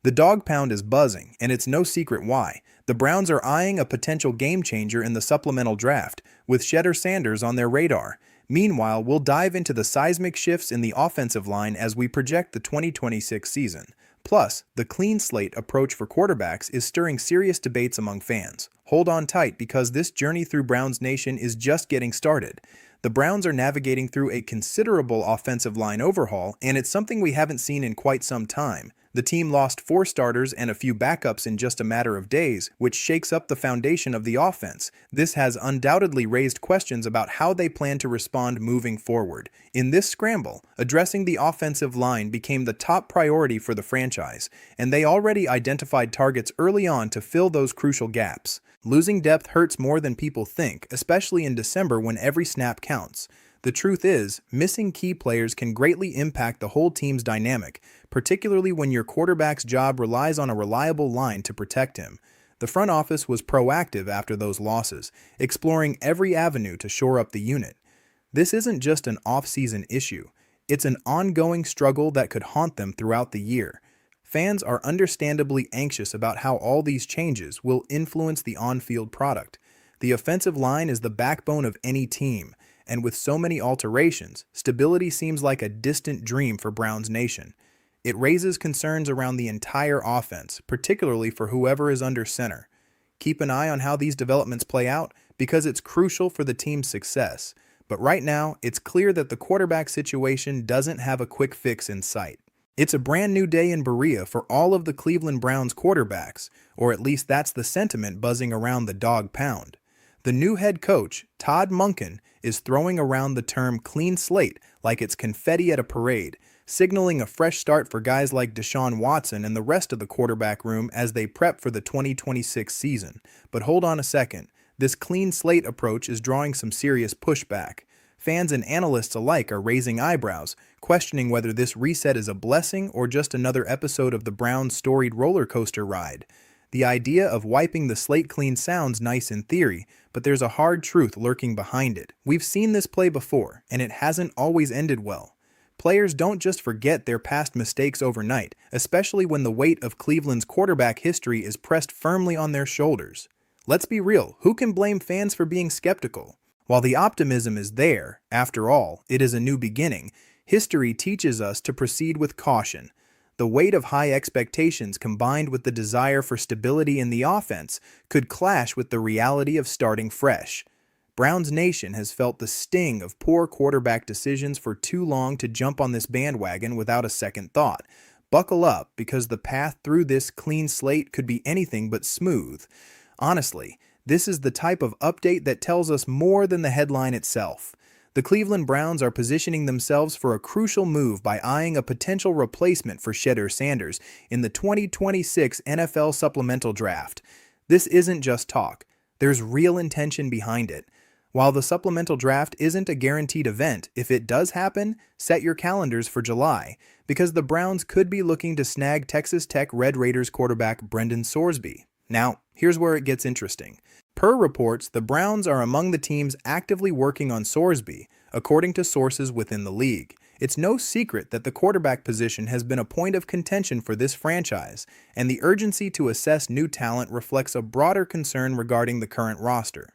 The dog pound is buzzing, and it's no secret why. The Browns are eyeing a potential game-changer in the supplemental draft, with Shedder Sanders on their radar. Meanwhile, we'll dive into the seismic shifts in the offensive line as we project the 2026 season. Plus, the clean slate approach for quarterbacks is stirring serious debates among fans. Hold on tight because this journey through Browns Nation is just getting started. The Browns are navigating through a considerable offensive line overhaul, and it's something we haven't seen in quite some time. The team lost 4 starters and a few backups in just a matter of days, which shakes up the foundation of the offense. This has undoubtedly raised questions about how they plan to respond moving forward. In this scramble, addressing the offensive line became the top priority for the franchise, and they already identified targets early on to fill those crucial gaps. Losing depth hurts more than people think, especially in December when every snap counts. The truth is, missing key players can greatly impact the whole team's dynamic, particularly when your quarterback's job relies on a reliable line to protect him. The front office was proactive after those losses, exploring every avenue to shore up the unit. This isn't just an off-season issue, it's an ongoing struggle that could haunt them throughout the year. Fans are understandably anxious about how all these changes will influence the on-field product. The offensive line is the backbone of any team, and with so many alterations, stability seems like a distant dream for Browns Nation. It raises concerns around the entire offense, particularly for whoever is under center. Keep an eye on how these developments play out because it's crucial for the team's success. But right now, it's clear that the quarterback situation doesn't have a quick fix in sight. It's a brand new day in Berea for all of the Cleveland Browns quarterbacks, or at least that's the sentiment buzzing around the dog pound. The new head coach, Todd Monken, is throwing around the term clean slate like it's confetti at a parade, signaling a fresh start for guys like Deshaun Watson and the rest of the quarterback room as they prep for the 2026 season. But hold on a second, this clean slate approach is drawing some serious pushback. Fans and analysts alike are raising eyebrows, questioning whether this reset is a blessing or just another episode of the Browns' storied roller coaster ride. The idea of wiping the slate clean sounds nice in theory, but there's a hard truth lurking behind it. We've seen this play before, and it hasn't always ended well. Players don't just forget their past mistakes overnight, especially when the weight of Cleveland's quarterback history is pressed firmly on their shoulders. Let's be real, who can blame fans for being skeptical? While the optimism is there, after all, it is a new beginning, history teaches us to proceed with caution. The weight of high expectations combined with the desire for stability in the offense could clash with the reality of starting fresh. Browns Nation has felt the sting of poor quarterback decisions for too long to jump on this bandwagon without a second thought. Buckle up because the path through this clean slate could be anything but smooth. Honestly, this is the type of update that tells us more than the headline itself. The Cleveland Browns are positioning themselves for a crucial move by eyeing a potential replacement for Shedder Sanders in the 2026 NFL Supplemental Draft. This isn't just talk. There's real intention behind it. While the Supplemental Draft isn't a guaranteed event, if it does happen, set your calendars for July, because the Browns could be looking to snag Texas Tech Red Raiders quarterback Brendan Sorsby. Now, here's where it gets interesting. Per reports, the Browns are among the teams actively working on Sorsby, according to sources within the league. It's no secret that the quarterback position has been a point of contention for this franchise, and the urgency to assess new talent reflects a broader concern regarding the current roster.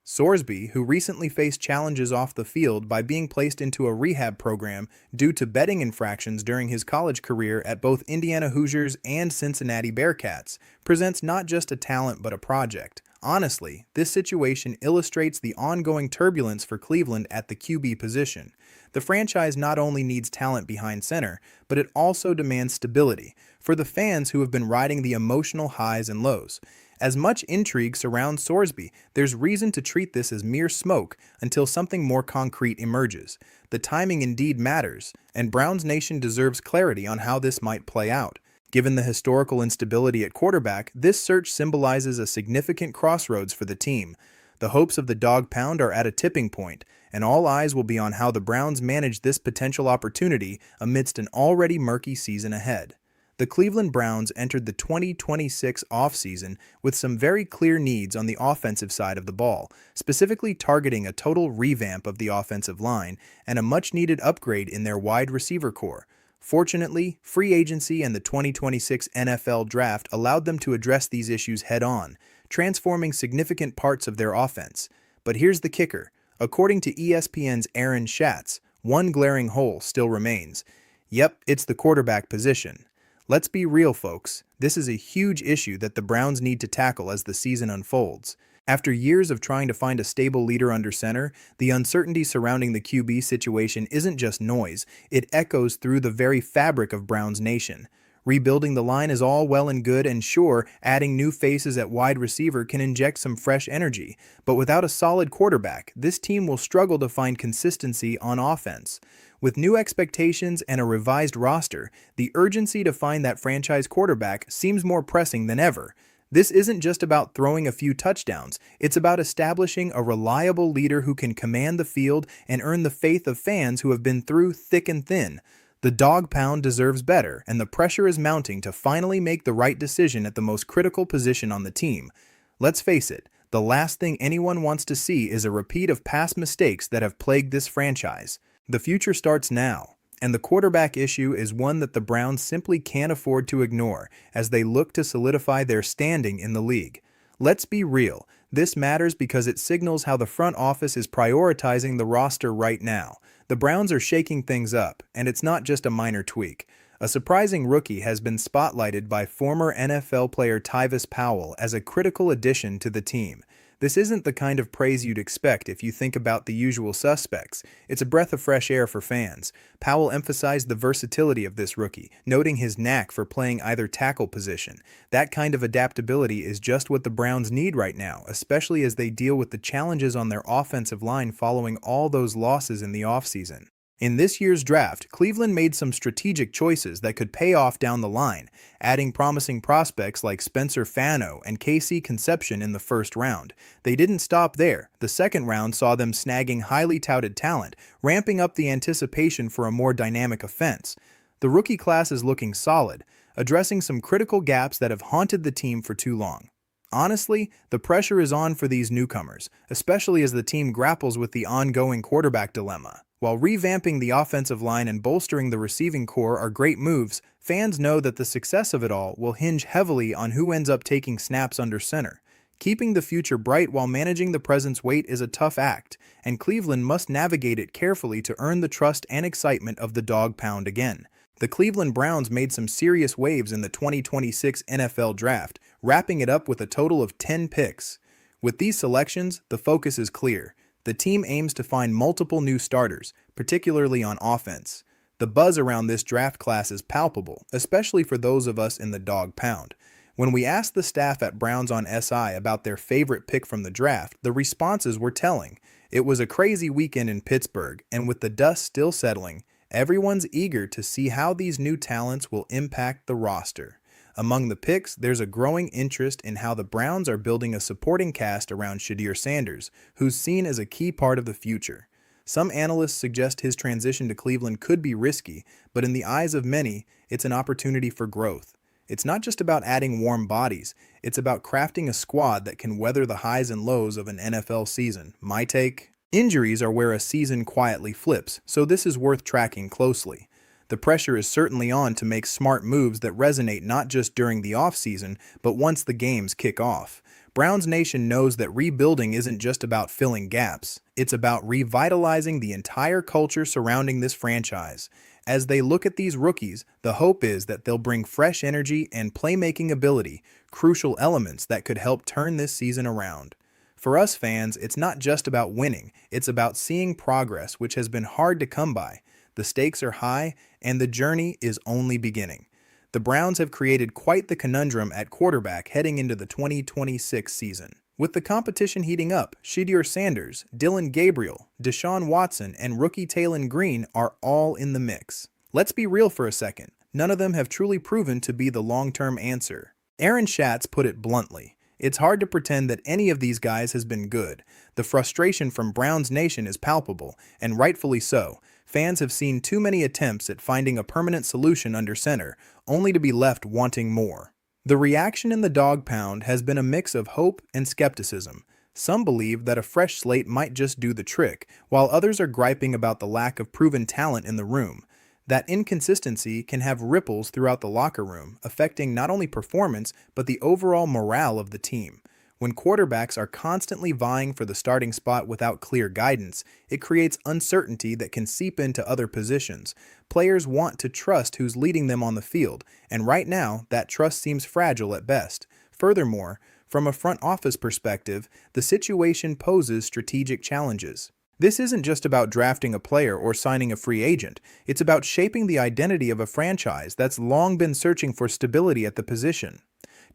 Sorsby, who recently faced challenges off the field by being placed into a rehab program due to betting infractions during his college career at both Indiana Hoosiers and Cincinnati Bearcats, presents not just a talent but a project. Honestly, this situation illustrates the ongoing turbulence for Cleveland at the QB position. The franchise not only needs talent behind center, but it also demands stability for the fans who have been riding the emotional highs and lows. As much intrigue surrounds Sorsby, there's reason to treat this as mere smoke until something more concrete emerges. The timing indeed matters, and Browns Nation deserves clarity on how this might play out. Given the historical instability at quarterback, this search symbolizes a significant crossroads for the team. The hopes of the dog pound are at a tipping point, and all eyes will be on how the Browns manage this potential opportunity amidst an already murky season ahead. The Cleveland Browns entered the 2026 offseason with some very clear needs on the offensive side of the ball, specifically targeting a total revamp of the offensive line and a much-needed upgrade in their wide receiver core. Fortunately, free agency and the 2026 NFL Draft allowed them to address these issues head-on, transforming significant parts of their offense. But here's the kicker. According to ESPN's Aaron Schatz, one glaring hole still remains. Yep, it's the quarterback position. Let's be real, folks. This is a huge issue that the Browns need to tackle as the season unfolds. After years of trying to find a stable leader under center, the uncertainty surrounding the QB situation isn't just noise, it echoes through the very fabric of Browns Nation. Rebuilding the line is all well and good, and sure, adding new faces at wide receiver can inject some fresh energy, but without a solid quarterback, this team will struggle to find consistency on offense. With new expectations and a revised roster, the urgency to find that franchise quarterback seems more pressing than ever. This isn't just about throwing a few touchdowns, it's about establishing a reliable leader who can command the field and earn the faith of fans who have been through thick and thin. The dog pound deserves better, and the pressure is mounting to finally make the right decision at the most critical position on the team. Let's face it, the last thing anyone wants to see is a repeat of past mistakes that have plagued this franchise. The future starts now, and the quarterback issue is one that the Browns simply can't afford to ignore as they look to solidify their standing in the league. Let's be real, this matters because it signals how the front office is prioritizing the roster right now. The Browns are shaking things up, and it's not just a minor tweak. A surprising rookie has been spotlighted by former NFL player Tyvis Powell as a critical addition to the team. This isn't the kind of praise you'd expect if you think about the usual suspects. It's a breath of fresh air for fans. Powell emphasized the versatility of this rookie, noting his knack for playing either tackle position. That kind of adaptability is just what the Browns need right now, especially as they deal with the challenges on their offensive line following all those losses in the offseason. In this year's draft, Cleveland made some strategic choices that could pay off down the line, adding promising prospects like Spencer Fano and KC Conception in the first round. They didn't stop there. The second round saw them snagging highly touted talent, ramping up the anticipation for a more dynamic offense. The rookie class is looking solid, addressing some critical gaps that have haunted the team for too long. Honestly, the pressure is on for these newcomers, especially as the team grapples with the ongoing quarterback dilemma. While revamping the offensive line and bolstering the receiving core are great moves, fans know that the success of it all will hinge heavily on who ends up taking snaps under center. Keeping the future bright while managing the present's weight is a tough act, and Cleveland must navigate it carefully to earn the trust and excitement of the dog pound again. The Cleveland Browns made some serious waves in the 2026 NFL Draft, wrapping it up with a total of 10 picks. With these selections, the focus is clear. The team aims to find multiple new starters, particularly on offense. The buzz around this draft class is palpable, especially for those of us in the dog pound. When we asked the staff at Browns on SI about their favorite pick from the draft, the responses were telling. It was a crazy weekend in Pittsburgh, and with the dust still settling, everyone's eager to see how these new talents will impact the roster. Among the picks, there's a growing interest in how the Browns are building a supporting cast around Shedeur Sanders, who's seen as a key part of the future. Some analysts suggest his transition to Cleveland could be risky, but in the eyes of many, it's an opportunity for growth. It's not just about adding warm bodies, it's about crafting a squad that can weather the highs and lows of an NFL season. My take? Injuries are where a season quietly flips, so this is worth tracking closely. The pressure is certainly on to make smart moves that resonate not just during the offseason, but once the games kick off. Browns Nation knows that rebuilding isn't just about filling gaps. It's about revitalizing the entire culture surrounding this franchise. As they look at these rookies, the hope is that they'll bring fresh energy and playmaking ability, crucial elements that could help turn this season around. For us fans, it's not just about winning, it's about seeing progress, which has been hard to come by. The stakes are high, and the journey is only beginning. The Browns have created quite the conundrum at quarterback heading into the 2026 season. With the competition heating up, Shedeur Sanders, Dylan Gabriel, Deshaun Watson, and rookie Taylon Green are all in the mix. Let's be real for a second. None of them have truly proven to be the long-term answer. Aaron Schatz put it bluntly. It's hard to pretend that any of these guys has been good. The frustration from Browns Nation is palpable, and rightfully so. Fans have seen too many attempts at finding a permanent solution under center, only to be left wanting more. The reaction in the dog pound has been a mix of hope and skepticism. Some believe that a fresh slate might just do the trick, while others are griping about the lack of proven talent in the room. That inconsistency can have ripples throughout the locker room, affecting not only performance but the overall morale of the team. When quarterbacks are constantly vying for the starting spot without clear guidance, it creates uncertainty that can seep into other positions. Players want to trust who's leading them on the field, and right now, that trust seems fragile at best. Furthermore, from a front office perspective, the situation poses strategic challenges. This isn't just about drafting a player or signing a free agent. It's about shaping the identity of a franchise that's long been searching for stability at the position.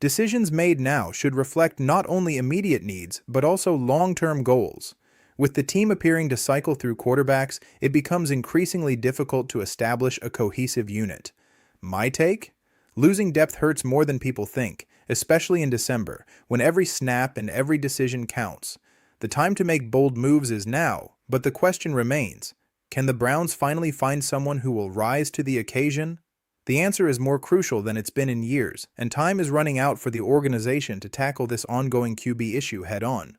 Decisions made now should reflect not only immediate needs, but also long-term goals. With the team appearing to cycle through quarterbacks, it becomes increasingly difficult to establish a cohesive unit. My take? Losing depth hurts more than people think, especially in December, when every snap and every decision counts. The time to make bold moves is now, but the question remains, can the Browns finally find someone who will rise to the occasion? The answer is more crucial than it's been in years, and time is running out for the organization to tackle this ongoing QB issue head-on.